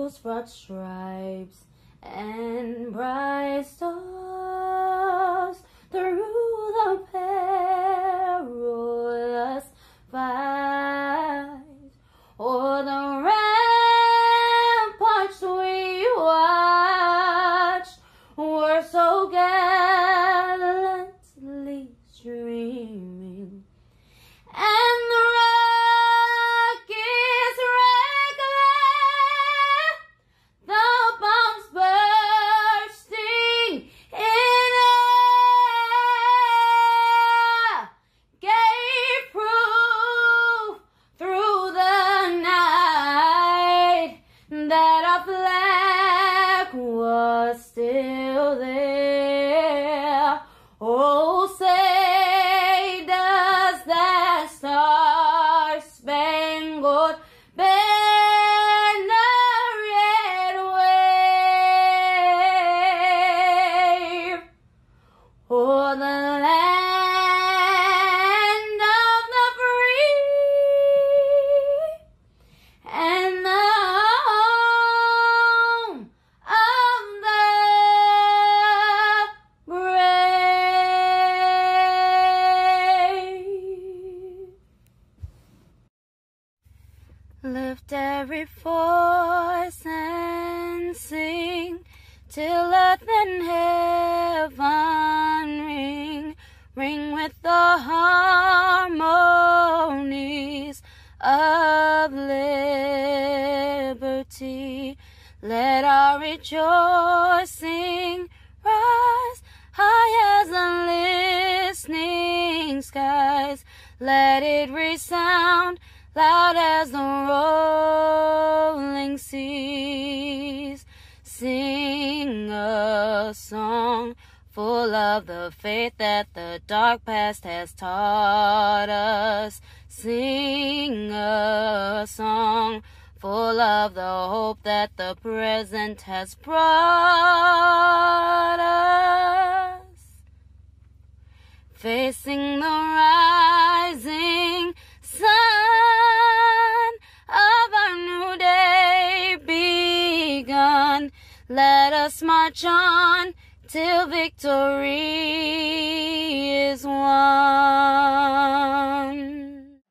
whose broad stripes and bright stars through the perilous fight, o'er the ramparts we watched were so gallantly streaming, and the rockets reckless, the bombs bursting in air, gave proof through the night that our flag was still there. Oh, say does that star-spangled banner yet wave o'er the land of the free and the home of the brave. Lift every voice and sing till earth and heaven ring with the harmonies of liberty. Let our rejoicing rise high as the listening skies. Let it resound loud as the rolling seas. Sing a song full of the faith that the dark past has taught us. Sing a song full of the hope that the present has brought us. Facing the rising sun of our new day begun, let us march on till victory is won.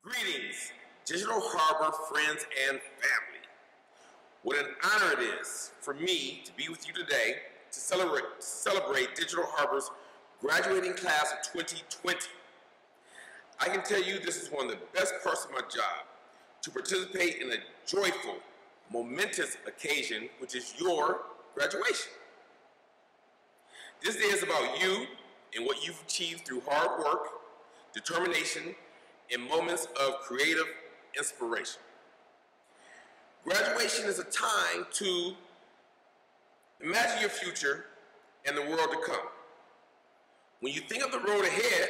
Greetings, Digital Harbor friends and family. What an honor it is for me to be with you today to celebrate Digital Harbor's graduating class of 2020. I can tell you this is one of the best parts of my job, to participate in a joyful, momentous occasion, which is your graduation. This day is about you and what you've achieved through hard work, determination, and moments of creative inspiration. Graduation is a time to imagine your future and the world to come. When you think of the road ahead,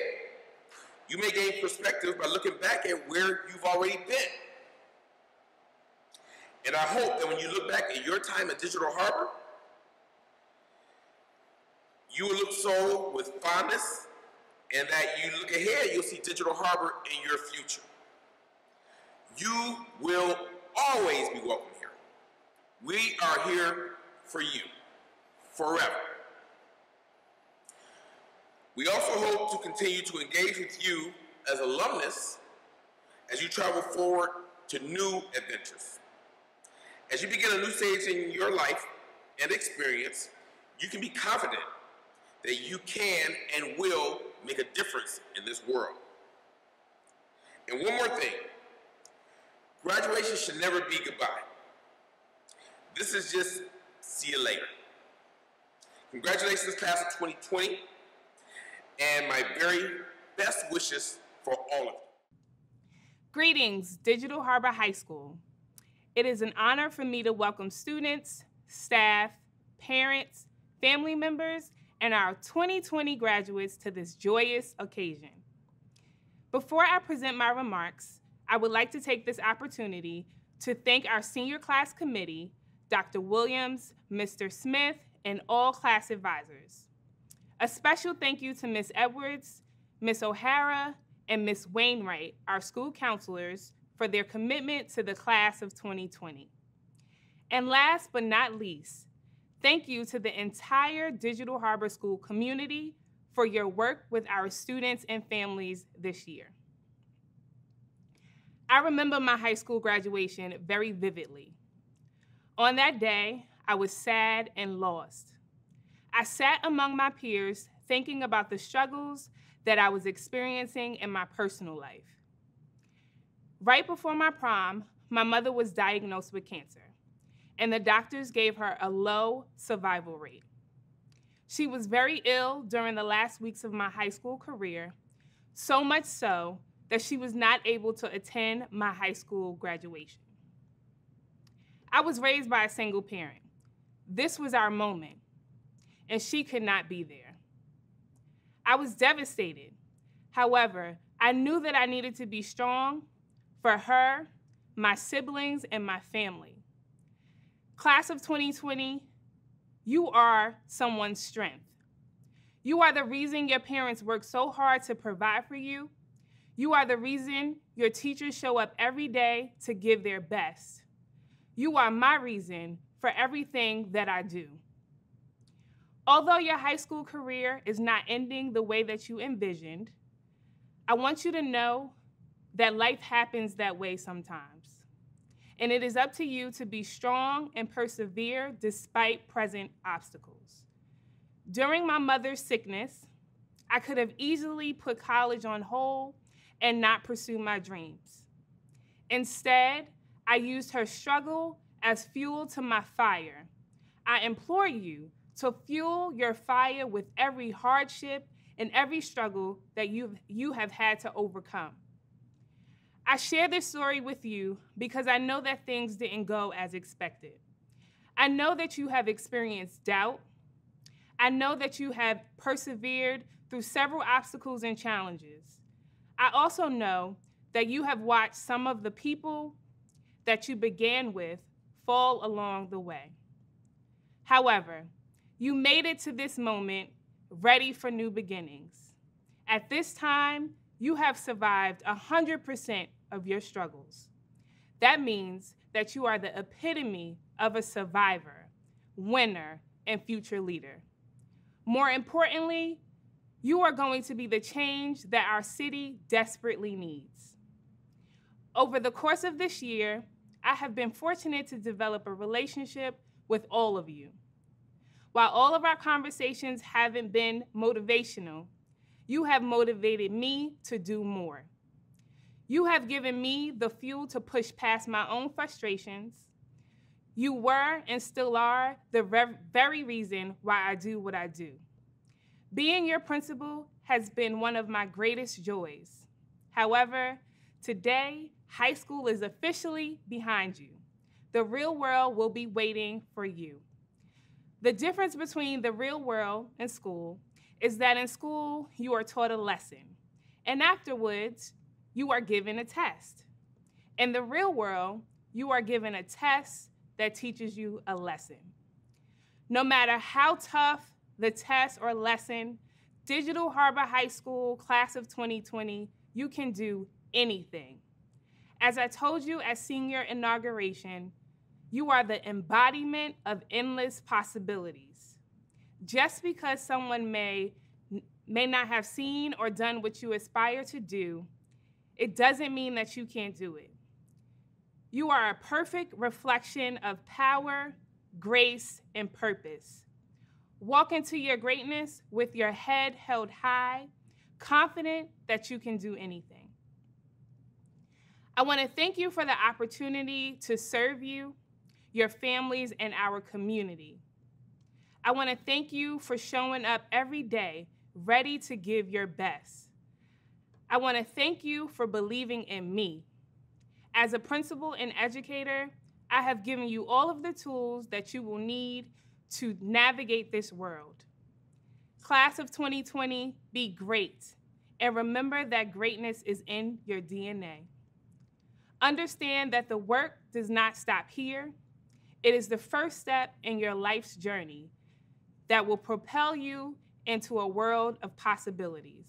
you may gain perspective by looking back at where you've already been. And I hope that when you look back at your time at Digital Harbor, you will look so with fondness, and that you look ahead, you'll see Digital Harbor in your future. You will always be welcome here. We are here for you, forever. We also hope to continue to engage with you as alumnus as you travel forward to new adventures. As you begin a new stage in your life and experience, you can be confident that you can and will make a difference in this world. And one more thing, graduation should never be goodbye. This is just see you later. Congratulations, class of 2020, and my very best wishes for all of you. Greetings, Digital Harbor High School. It is an honor for me to welcome students, staff, parents, family members, and our 2020 graduates to this joyous occasion. Before I present my remarks, I would like to take this opportunity to thank our senior class committee, Dr. Williams, Mr. Smith, and all class advisors. A special thank you to Ms. Edwards, Ms. O'Hara, and Ms. Wainwright, our school counselors, for their commitment to the class of 2020. And last but not least, thank you to the entire Digital Harbor School community for your work with our students and families this year. I remember my high school graduation very vividly. On that day, I was sad and lost. I sat among my peers thinking about the struggles that I was experiencing in my personal life. Right before my prom, my mother was diagnosed with cancer, and the doctors gave her a low survival rate. She was very ill during the last weeks of my high school career, so much so that she was not able to attend my high school graduation. I was raised by a single parent. This was our moment, and she could not be there. I was devastated. However, I knew that I needed to be strong for her, my siblings, and my family. Class of 2020, you are someone's strength. You are the reason your parents work so hard to provide for you. You are the reason your teachers show up every day to give their best. You are my reason for everything that I do. Although your high school career is not ending the way that you envisioned, I want you to know that life happens that way sometimes. And it is up to you to be strong and persevere despite present obstacles. During my mother's sickness, I could have easily put college on hold and not pursue my dreams. Instead, I used her struggle as fuel to my fire. I implore you to fuel your fire with every hardship and every struggle that you have had to overcome. I share this story with you because I know that things didn't go as expected. I know that you have experienced doubt. I know that you have persevered through several obstacles and challenges. I also know that you have watched some of the people that you began with fall along the way. However, you made it to this moment ready for new beginnings. At this time, you have survived 100% of your struggles. That means that you are the epitome of a survivor, winner, and future leader. More importantly, you are going to be the change that our city desperately needs. Over the course of this year, I have been fortunate to develop a relationship with all of you. While all of our conversations haven't been motivational, you have motivated me to do more. You have given me the fuel to push past my own frustrations. You were and still are the very reason why I do what I do. Being your principal has been one of my greatest joys. However, today, high school is officially behind you. The real world will be waiting for you. The difference between the real world and school is that in school, you are taught a lesson, and afterwards, you are given a test. In the real world, you are given a test that teaches you a lesson. No matter how tough the test or lesson, Digital Harbor High School Class of 2020, you can do anything. As I told you at senior inauguration, you are the embodiment of endless possibilities. Just because someone may not have seen or done what you aspire to do, it doesn't mean that you can't do it. You are a perfect reflection of power, grace, and purpose. Walk into your greatness with your head held high, confident that you can do anything. I want to thank you for the opportunity to serve you, your families, and our community. I want to thank you for showing up every day, ready to give your best. I want to thank you for believing in me. As a principal and educator, I have given you all of the tools that you will need to navigate this world. Class of 2020, be great, and remember that greatness is in your DNA. Understand that the work does not stop here. It is the first step in your life's journey that will propel you into a world of possibilities.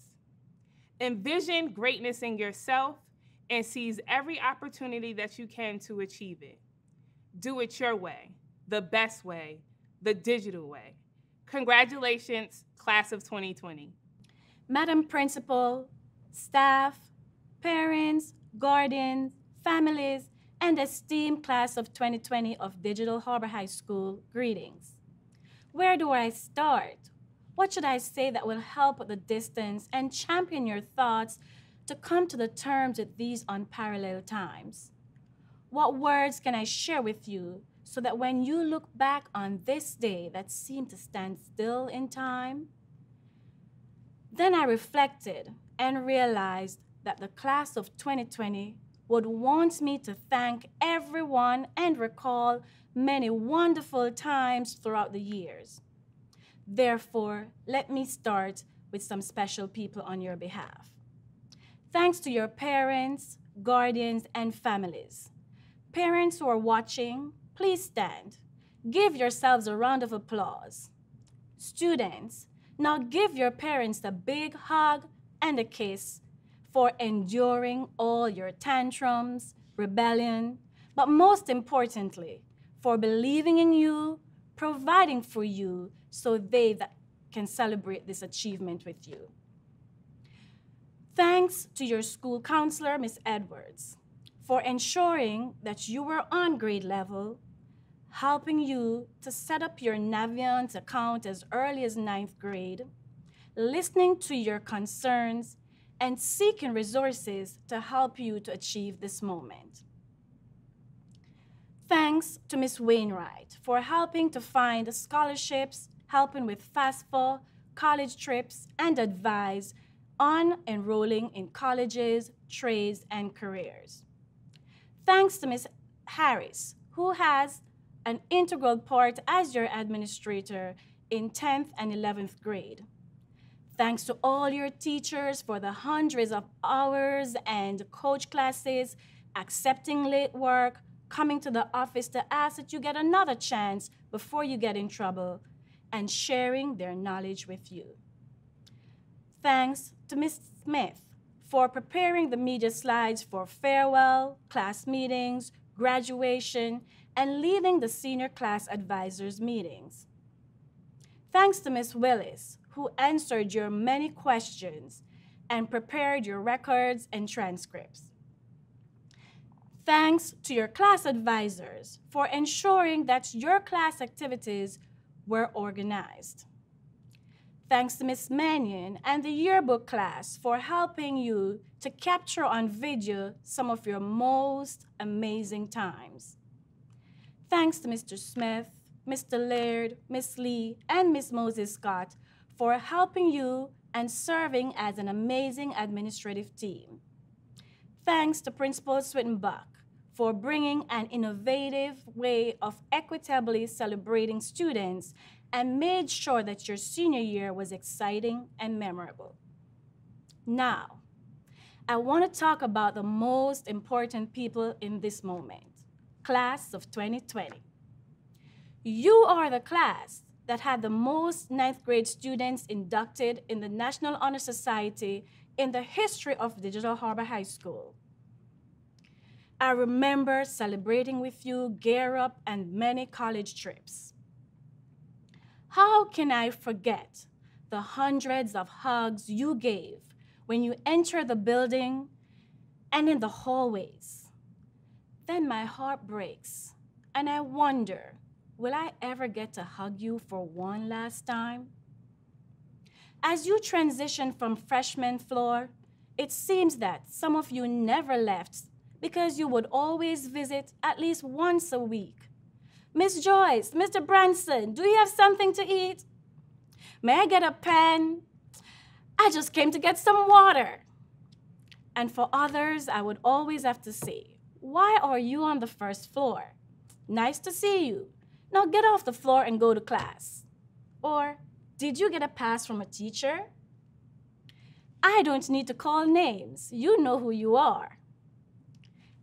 Envision greatness in yourself and seize every opportunity that you can to achieve it. Do it your way, the best way, the digital way. Congratulations, class of 2020. Madam Principal, staff, parents, guardians, families, and esteemed class of 2020 of Digital Harbor High School, greetings. Where do I start? What should I say that will help at the distance and champion your thoughts to come to the terms with these unparalleled times? What words can I share with you so that when you look back on this day that seemed to stand still in time? Then I reflected and realized that the class of 2020 would want me to thank everyone and recall many wonderful times throughout the years. Therefore, let me start with some special people on your behalf. Thanks to your parents, guardians, and families. Parents who are watching, please stand. Give yourselves a round of applause. Students, now give your parents a big hug and a kiss for enduring all your tantrums, rebellion, but most importantly, for believing in you, providing for you so they that can celebrate this achievement with you. Thanks to your school counselor, Ms. Edwards, for ensuring that you were on grade level, helping you to set up your Navient account as early as 9th grade, listening to your concerns, and seeking resources to help you to achieve this moment. Thanks to Ms. Wainwright for helping to find scholarships, helping with FAFSA, college trips, and advice on enrolling in colleges, trades, and careers. Thanks to Ms. Harris, who has an integral part as your administrator in 10th and 11th grade. Thanks to all your teachers for the hundreds of hours and coach classes, accepting late work, coming to the office to ask that you get another chance before you get in trouble, and sharing their knowledge with you. Thanks to Ms. Smith for preparing the media slides for farewell, class meetings, graduation, and leading the senior class advisors meetings. Thanks to Ms. Willis, who answered your many questions and prepared your records and transcripts. Thanks to your class advisors for ensuring that your class activities were organized. Thanks to Ms. Mannion and the yearbook class for helping you to capture on video some of your most amazing times. Thanks to Mr. Smith, Mr. Laird, Ms. Lee, and Ms. Moses Scott for helping you and serving as an amazing administrative team. Thanks to Principal Swittenbach for bringing an innovative way of equitably celebrating students and made sure that your senior year was exciting and memorable. Now, I want to talk about the most important people in this moment, class of 2020. You are the class that had the most 9th grade students inducted in the National Honor Society in the history of Digital Harbor High School. I remember celebrating with you, Gear Up, and many college trips. How can I forget the hundreds of hugs you gave when you enter the building and in the hallways? Then my heart breaks, and I wonder, will I ever get to hug you for one last time? As you transition from freshman floor, it seems that some of you never left because you would always visit at least once a week. Miss Joyce, Mr. Branson, do you have something to eat? May I get a pen? I just came to get some water. And for others, I would always have to say, why are you on the first floor? Nice to see you. Now get off the floor and go to class. Or, did you get a pass from a teacher? I don't need to call names. You know who you are.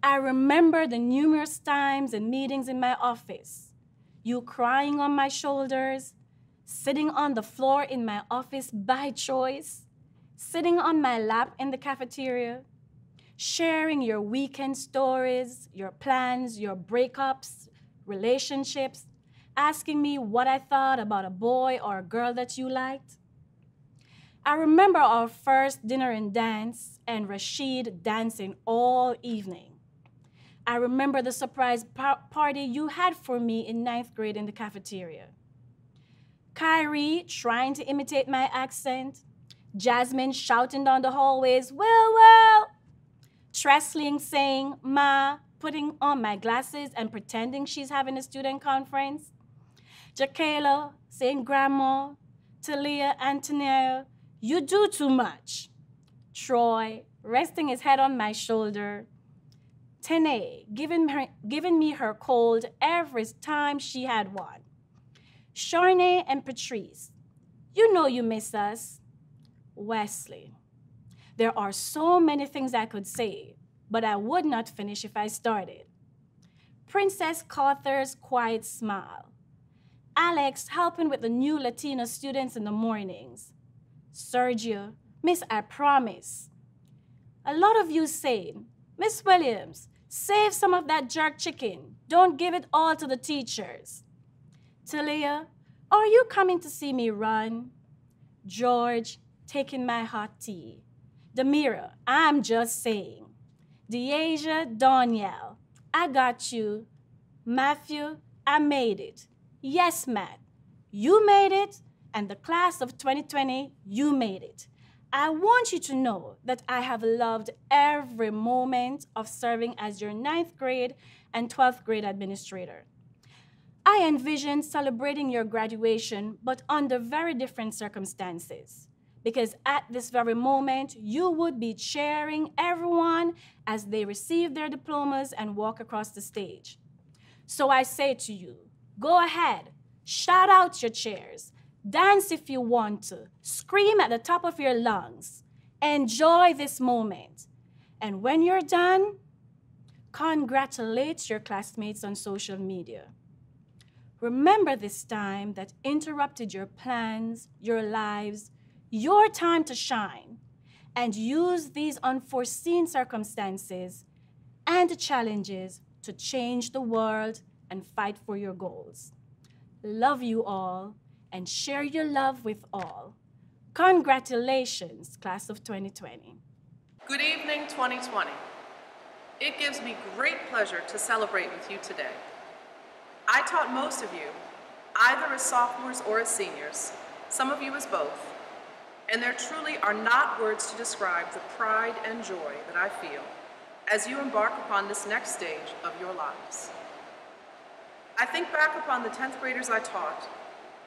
I remember the numerous times and meetings in my office, you crying on my shoulders, sitting on the floor in my office by choice, sitting on my lap in the cafeteria, sharing your weekend stories, your plans, your breakups, relationships, asking me what I thought about a boy or a girl that you liked. I remember our first dinner and dance and Rashid dancing all evening. I remember the surprise party you had for me in 9th grade in the cafeteria. Kyrie trying to imitate my accent, Jasmine shouting down the hallways, well, Tresling saying, ma, putting on my glasses and pretending she's having a student conference, Jakayla saying, grandma, Talia, Antonia, you do too much. Troy resting his head on my shoulder, Tene giving me her cold every time she had one. Sharnay and Patrice, you know you miss us. Wesley, there are so many things I could say, but I would not finish if I started. Princess Carter's quiet smile. Alex helping with the new Latino students in the mornings. Sergio, Miss, I promise. A lot of you saying, Miss Williams, save some of that jerk chicken. Don't give it all to the teachers. Talia, are you coming to see me run? George, taking my hot tea. Demira, I'm just saying. Deasia, Danielle, I got you. Matthew, I made it. Yes, Matt, you made it, and the class of 2020, you made it. I want you to know that I have loved every moment of serving as your 9th grade and 12th grade administrator. I envision celebrating your graduation, but under very different circumstances, because at this very moment, you would be cheering everyone as they receive their diplomas and walk across the stage. So I say to you, go ahead, shout out your cheers, dance if you want to, scream at the top of your lungs, enjoy this moment. And when you're done, congratulate your classmates on social media. Remember this time that interrupted your plans, your lives, your time to shine, and use these unforeseen circumstances and challenges to change the world and fight for your goals. Love you all and share your love with all. Congratulations, class of 2020. Good evening, 2020. It gives me great pleasure to celebrate with you today. I taught most of you, either as sophomores or as seniors, some of you as both, and there truly are not words to describe the pride and joy that I feel as you embark upon this next stage of your lives. I think back upon the 10th graders I taught,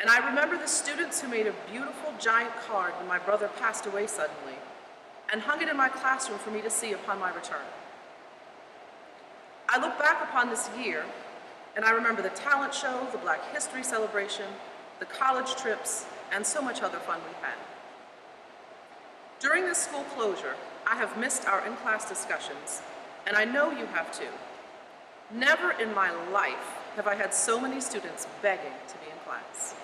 and I remember the students who made a beautiful giant card when my brother passed away suddenly, and hung it in my classroom for me to see upon my return. I look back upon this year, and I remember the talent show, the Black History celebration, the college trips, and so much other fun we had. During this school closure, I have missed our in-class discussions, and I know you have too. Never in my life have I had so many students begging to be in class.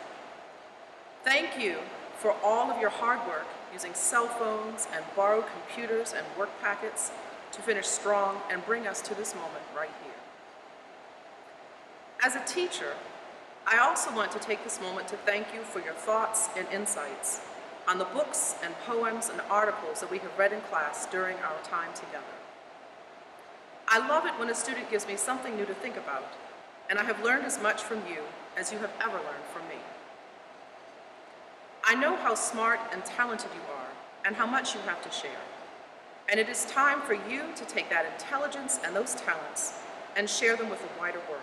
Thank you for all of your hard work using cell phones and borrowed computers and work packets to finish strong and bring us to this moment right here. As a teacher, I also want to take this moment to thank you for your thoughts and insights on the books and poems and articles that we have read in class during our time together. I love it when a student gives me something new to think about, and I have learned as much from you as you have ever learned from me. I know how smart and talented you are and how much you have to share, and it is time for you to take that intelligence and those talents and share them with the wider world.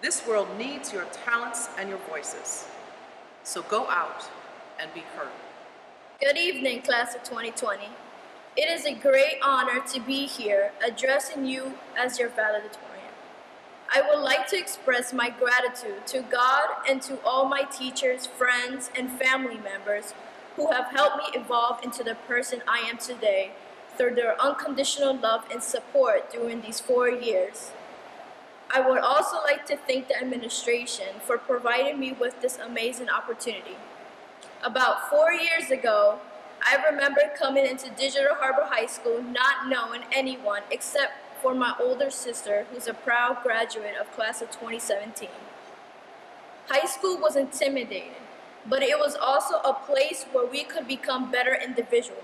This world needs your talents and your voices, so go out and be heard. Good evening, class of 2020. It is a great honor to be here addressing you as your valedictorian. I would like to express my gratitude to God and to all my teachers, friends, and family members who have helped me evolve into the person I am today through their unconditional love and support during these 4 years. I would also like to thank the administration for providing me with this amazing opportunity. About 4 years ago, I remember coming into Digital Harbor High School not knowing anyone except for my older sister, who's a proud graduate of class of 2017. High school was intimidating, but it was also a place where we could become better individuals.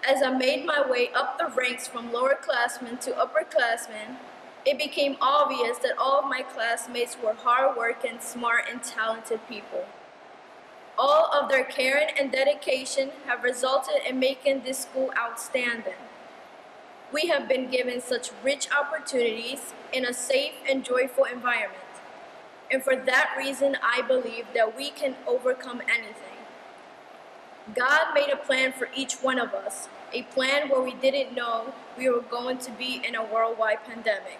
As I made my way up the ranks from lowerclassmen to upperclassmen, it became obvious that all of my classmates were hardworking, smart, and talented people. All of their caring and dedication have resulted in making this school outstanding. We have been given such rich opportunities in a safe and joyful environment. And for that reason, I believe that we can overcome anything. God made a plan for each one of us, a plan where we didn't know we were going to be in a worldwide pandemic.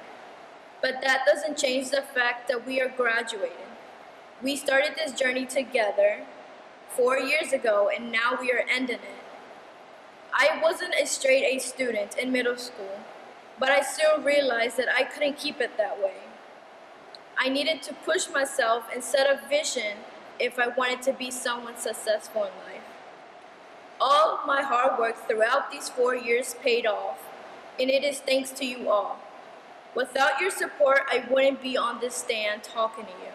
But that doesn't change the fact that we are graduating. We started this journey together 4 years ago, and now we are ending it. I wasn't a straight A student in middle school, but I soon realized that I couldn't keep it that way. I needed to push myself and set a vision if I wanted to be someone successful in life. All my hard work throughout these 4 years paid off, and it is thanks to you all. Without your support, I wouldn't be on this stand talking to you.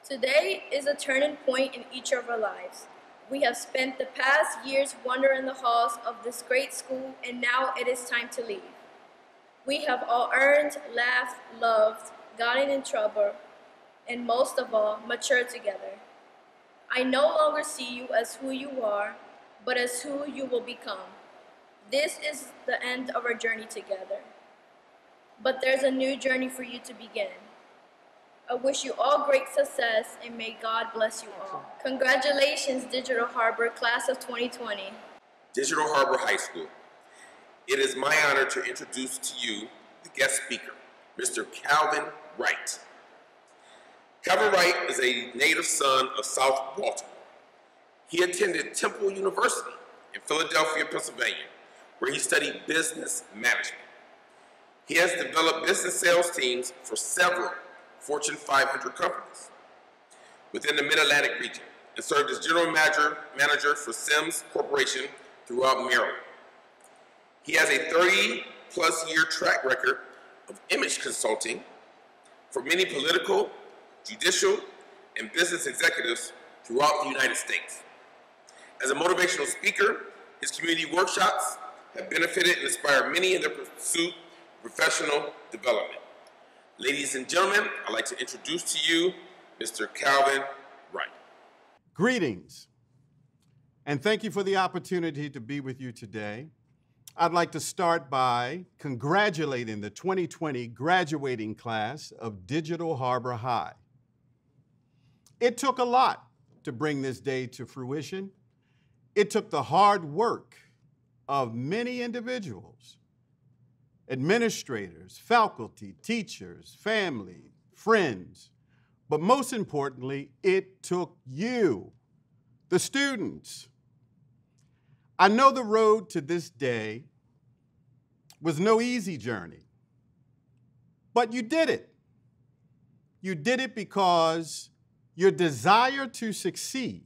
Today is a turning point in each of our lives. We have spent the past years wandering the halls of this great school, and now it is time to leave. We have all earned, laughed, loved, gotten in trouble, and most of all, matured together. I no longer see you as who you are, but as who you will become. This is the end of our journey together. But there's a new journey for you to begin. I wish you all great success, and may God bless you all. Congratulations, Digital Harbor, class of 2020. Digital Harbor High School. It is my honor to introduce to you the guest speaker, Mr. Calvin Wright. Calvin Wright is a native son of South Baltimore. He attended Temple University in Philadelphia, Pennsylvania, where he studied business management. He has developed business sales teams for several Fortune 500 companies within the Mid-Atlantic region and served as general manager for Sims Corporation throughout Maryland. He has a 30-plus year track record of image consulting for many political, judicial, and business executives throughout the United States. As a motivational speaker, his community workshops have benefited and inspired many in their pursuit of professional development. Ladies and gentlemen, I'd like to introduce to you Mr. Calvin Wright. Greetings, and thank you for the opportunity to be with you today. I'd like to start by congratulating the 2020 graduating class of Digital Harbor High. It took a lot to bring this day to fruition. It took the hard work of many individuals, administrators, faculty, teachers, family, friends, but most importantly, it took you, the students. I know the road to this day was no easy journey, but you did it. You did it because your desire to succeed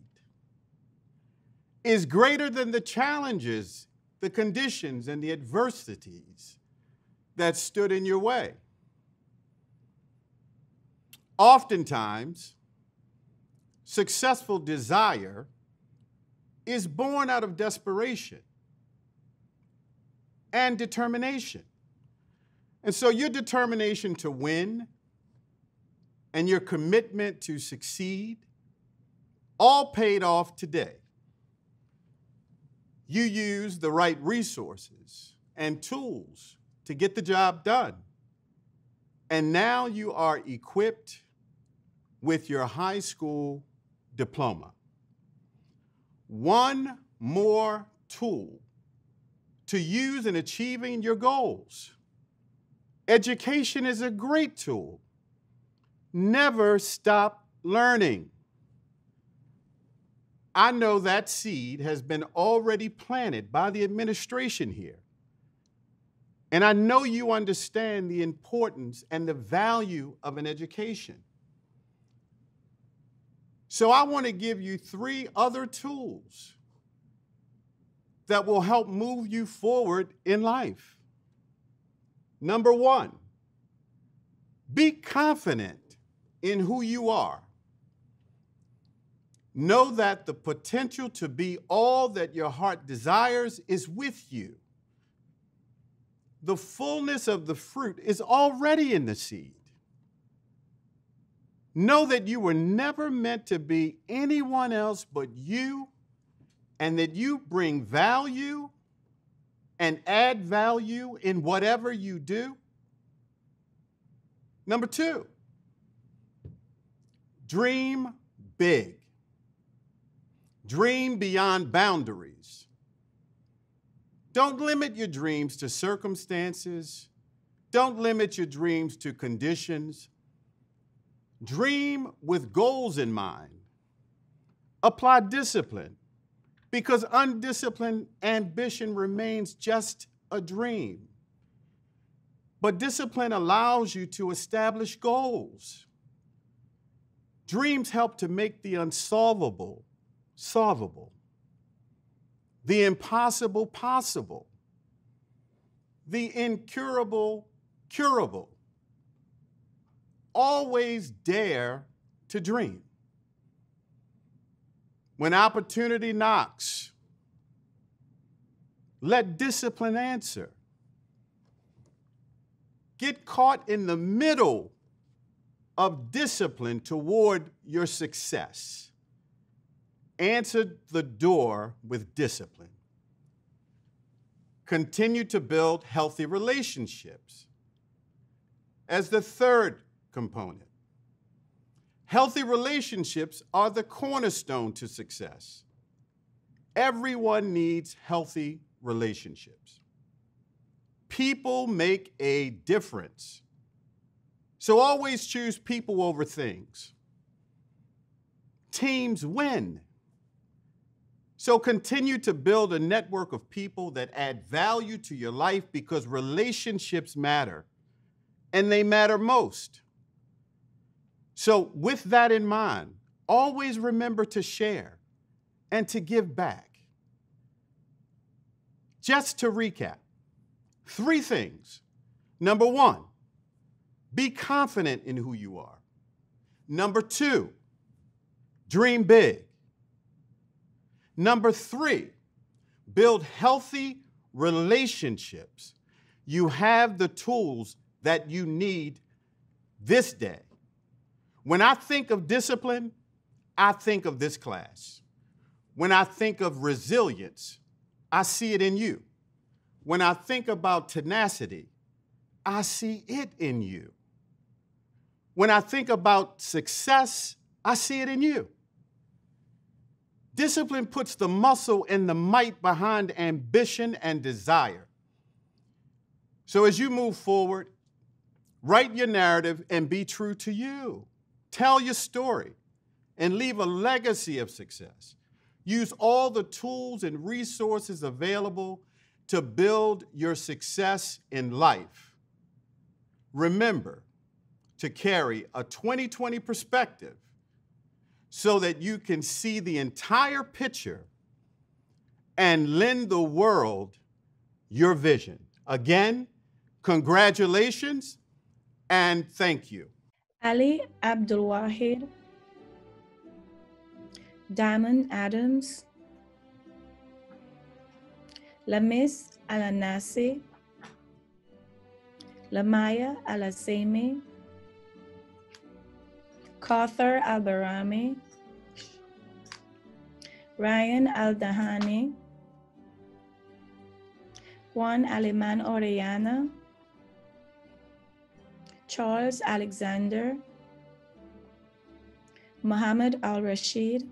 is greater than the challenges, the conditions, and the adversities that stood in your way. Oftentimes, successful desire is born out of desperation and determination. And so your determination to win and your commitment to succeed all paid off today. You used the right resources and tools to get the job done. And now you are equipped with your high school diploma. One more tool to use in achieving your goals. Education is a great tool. Never stop learning. I know that seed has been already planted by the administration here. And I know you understand the importance and the value of an education. So I want to give you 3 other tools that will help move you forward in life. Number one, be confident in who you are. Know that the potential to be all that your heart desires is with you. The fullness of the fruit is already in the seed. Know that you were never meant to be anyone else but you, and that you bring value and add value in whatever you do. Number two, dream big. Dream beyond boundaries. Don't limit your dreams to circumstances. Don't limit your dreams to conditions. Dream with goals in mind. Apply discipline, because undisciplined ambition remains just a dream. But discipline allows you to establish goals. Dreams help to make the unsolvable solvable, the impossible possible, the incurable curable. Always dare to dream. When opportunity knocks, let discipline answer. Get caught in the middle of discipline toward your success. Answer the door with discipline. Continue to build healthy relationships. As the third component, healthy relationships are the cornerstone to success. Everyone needs healthy relationships. People make a difference. So always choose people over things. Teams win. So continue to build a network of people that add value to your life, because relationships matter, and they matter most. So with that in mind, always remember to share and to give back. Just to recap, 3 things. Number 1, be confident in who you are. Number 2, dream big. Number 3, build healthy relationships. You have the tools that you need this day. When I think of discipline, I think of this class. When I think of resilience, I see it in you. When I think about tenacity, I see it in you. When I think about success, I see it in you. Discipline puts the muscle and the might behind ambition and desire. So as you move forward, write your narrative and be true to you. Tell your story and leave a legacy of success. Use all the tools and resources available to build your success in life. Remember to carry a 20/20 perspective so that you can see the entire picture and lend the world your vision. Again, congratulations and thank you. Ali Abdul Wahid, Diamond Adams, Lamis Alanasi, Lamaya Alasemi, Kauthar Albarami, Ryan Aldahani, Juan Aliman Orellana, Charles Alexander, Mohammed Al-Rashid,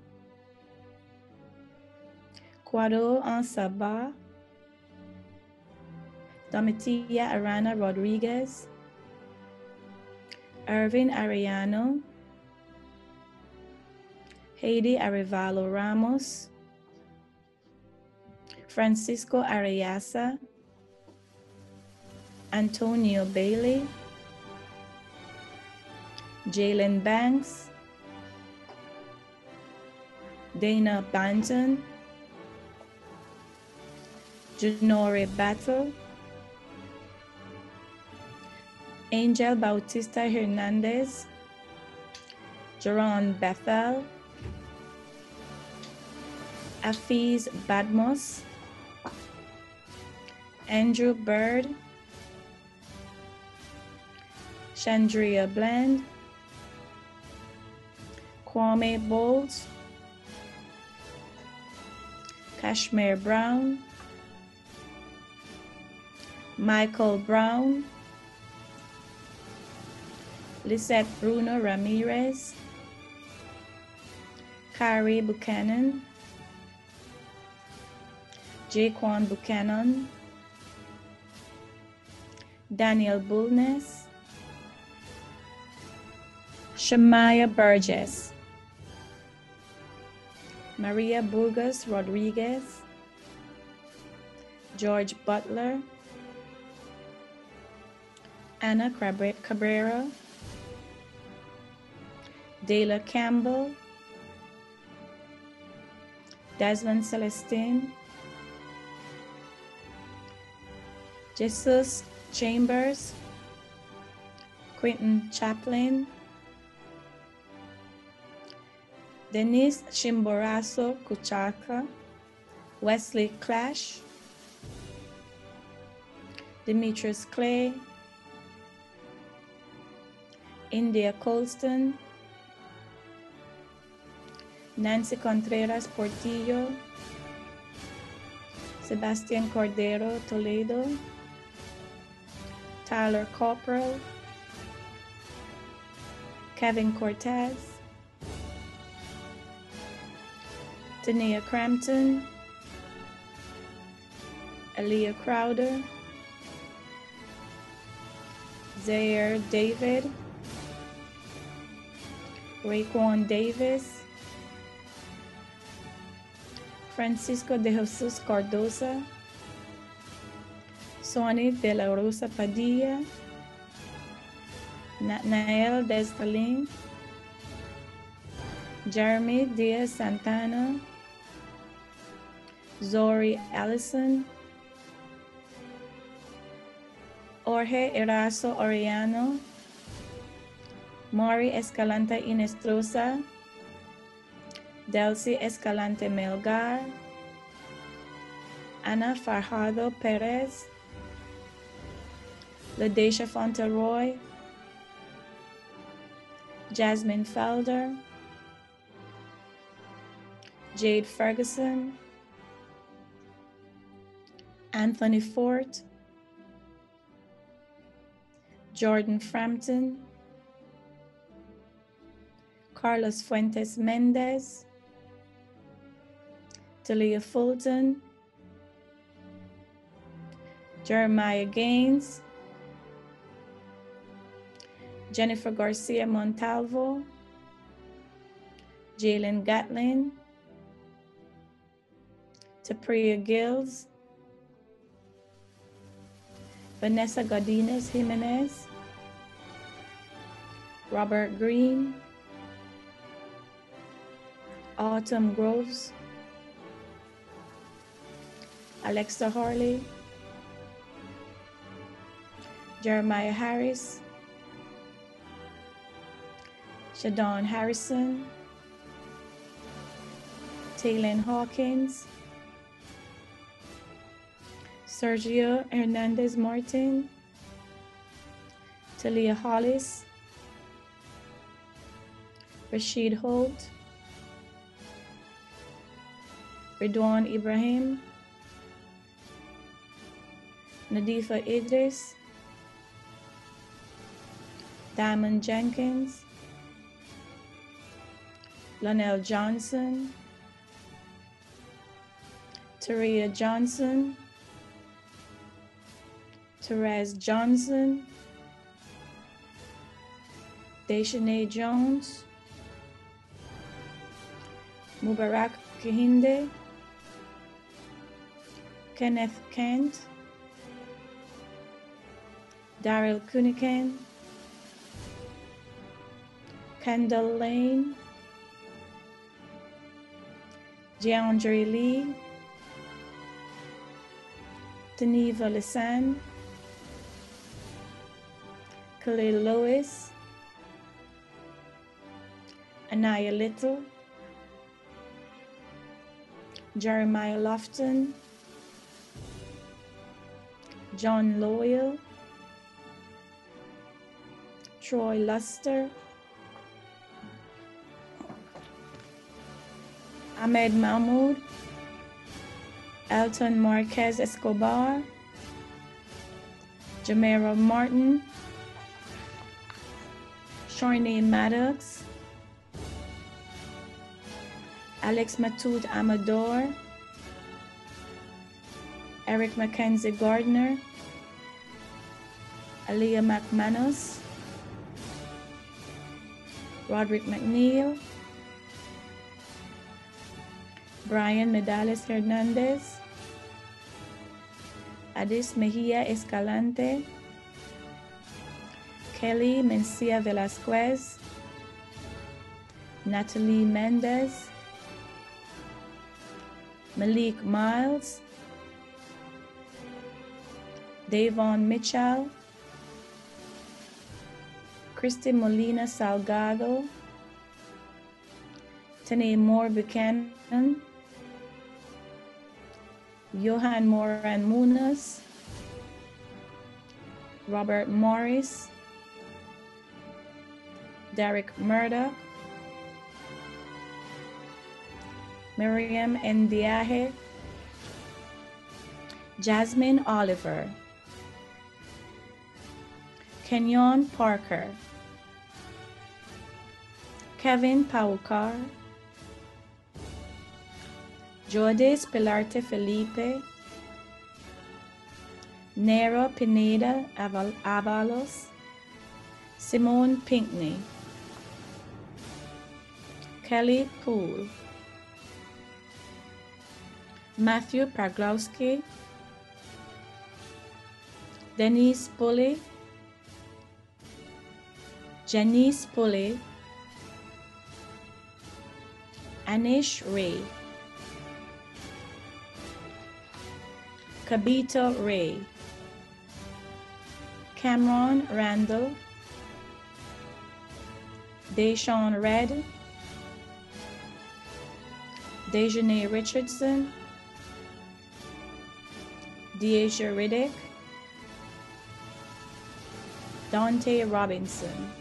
Kwado Ansaba, Domitia Arana Rodriguez, Irvin Arellano, Heidi Arevalo Ramos, Francisco Arellasa, Antonio Bailey, Jalen Banks, Dana Banton, Janore Battle, Angel Bautista Hernandez, Jerron Bethel, Afiz Badmos, Andrew Bird, Chandria Bland, Kwame Bowles, Kashmir Brown, Michael Brown, Lisette Bruno Ramirez, Carrie Buchanan, Jaquan Buchanan, Daniel Bulnes, Shamaya Burgess, Maria Burgos Rodriguez, George Butler, Anna Cabrera, Dayla Campbell, Desmond Celestine, Jesus Chambers, Quentin Chaplin, Denise Chimborazo Kuchaka, Wesley Clash, Demetrius Clay, India Colston, Nancy Contreras Portillo, Sebastian Cordero Toledo, Tyler Corporal, Kevin Cortez, Tania Crampton, Aaliyah Crowder, Zaire David, Raekwon Davis, Francisco de Jesus Cardosa, Sonny de la Rosa Padilla, Nael Destalin, Jeremy Diaz Santana, Zori Allison, Jorge Erazo Oriano, Mari Escalante Inestrosa, Delcy Escalante Melgar, Ana Farhado Perez, Ladesha Fonteroy, Jasmine Felder, Jade Ferguson, Anthony Fort, Jordan Frampton, Carlos Fuentes Mendez, Talia Fulton, Jeremiah Gaines, Jennifer Garcia Montalvo, Jalen Gatlin, Tapria Gills, Vanessa Godinez Jimenez, Robert Green, Autumn Groves, Alexa Harley, Jeremiah Harris, Shadon Harrison, Taylin Hawkins, Sergio Hernandez Martin, Talia Hollis, Rashid Holt, Ridwan Ibrahim, Nadifa Idris, Diamond Jenkins, Lonell Johnson, Taria Johnson, Therese Johnson, Deshanae Jones, Mubarak Kehinde, Kenneth Kent, Daryl Kuniken, Kendall Lane, Jeandre Lee, Deneva Lisan, Khalil Lewis, Anaya Little, Jeremiah Lofton, John Loyal, Troy Luster, Ahmed Mahmoud, Elton Marquez Escobar, Jamera Martin, Shornay Maddox, Alex Matud Amador, Eric Mackenzie Gardner, Aaliyah McManus, Roderick McNeil, Brian Medales Hernandez, Adis Mejia Escalante, Kelly Mencia Velasquez, Natalie Mendez, Malik Miles, Davon Mitchell, Christy Molina Salgado, Tanae Moore Buchanan, Johan Moran Munoz, Robert Morris, Derek Murdoch, Miriam Ndiaye, Jasmine Oliver, Kenyon Parker, Kevin Paukar, Jordis Pilarte Felipe, Nero Pineda Avalos, Simone Pinkney, Kelly Poole, Matthew Praglowski, Denise Pulley, Janice Pulley, Anish Ray, Kabita Ray, Cameron Randall, Deshaun Red, Dejanay Richardson, Deasia Riddick, Dante Robinson,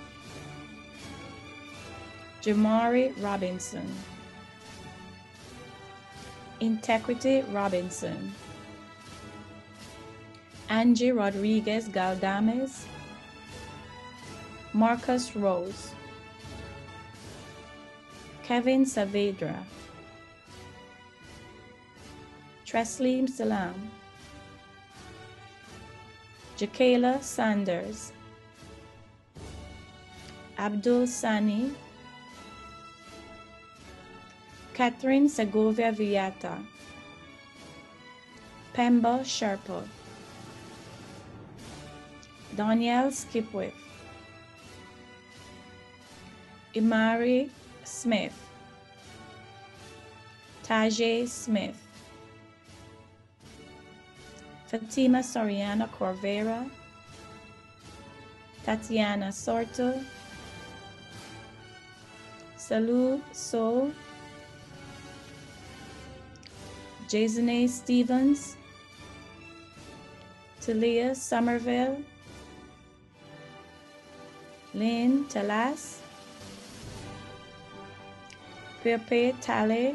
Jamari Robinson, Integrity Robinson, Angie Rodriguez Galdames, Marcus Rose, Kevin Saavedra, Tresleem Salam, Jakayla Sanders, Abdul Sani, Catherine Segovia Villata, Pemba Sherpa, Danielle Skipwith, Imari Smith, Tajay Smith, Fatima Soriana Corvera, Tatiana Sorto, Salud So, Jasonay Stevens, Talia Somerville, Lynn Talas, Pepe Tale,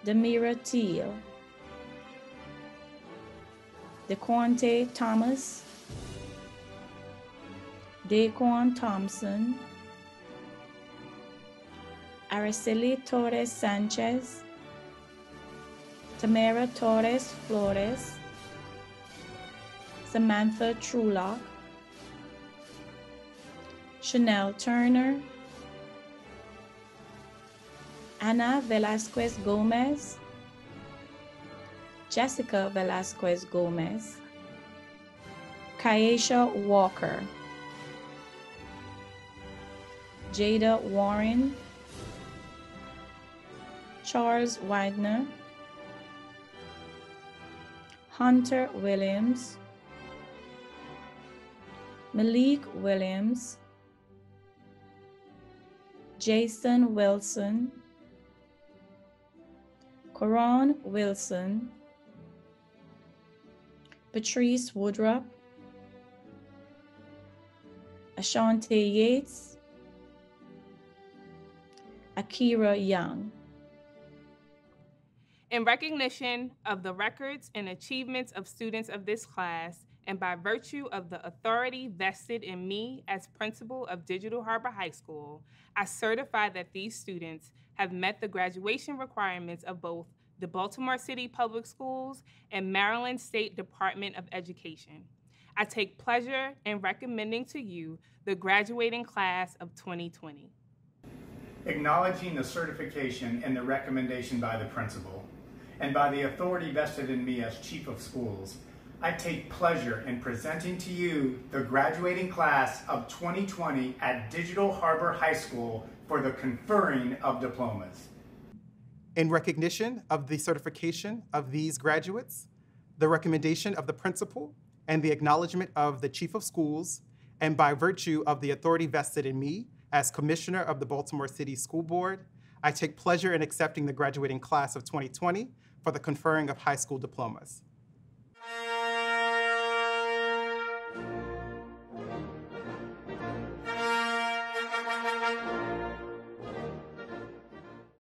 Demira Teal, DeQuante Thomas, Daquan Thompson, Araceli Torres Sanchez, Tamara Torres Flores, Samantha Trulock, Chanel Turner, Ana Velasquez Gomez, Jessica Velasquez Gomez, Kaisha Walker, Jada Warren, Charles Widener, Hunter Williams, Malik Williams, Jason Wilson, Coron Wilson, Patrice Woodrup, Ashante Yates, Akira Young. In recognition of the records and achievements of students of this class, and by virtue of the authority vested in me as principal of Digital Harbor High School, I certify that these students have met the graduation requirements of both the Baltimore City Public Schools and Maryland State Department of Education. I take pleasure in recommending to you the graduating class of 2020. Acknowledging the certification and the recommendation by the principal, and by the authority vested in me as Chief of Schools, I take pleasure in presenting to you the graduating class of 2020 at Digital Harbor High School for the conferring of diplomas. In recognition of the certification of these graduates, the recommendation of the principal, and the acknowledgement of the Chief of Schools, and by virtue of the authority vested in me as Commissioner of the Baltimore City School Board, I take pleasure in accepting the graduating class of 2020 for the conferring of high school diplomas.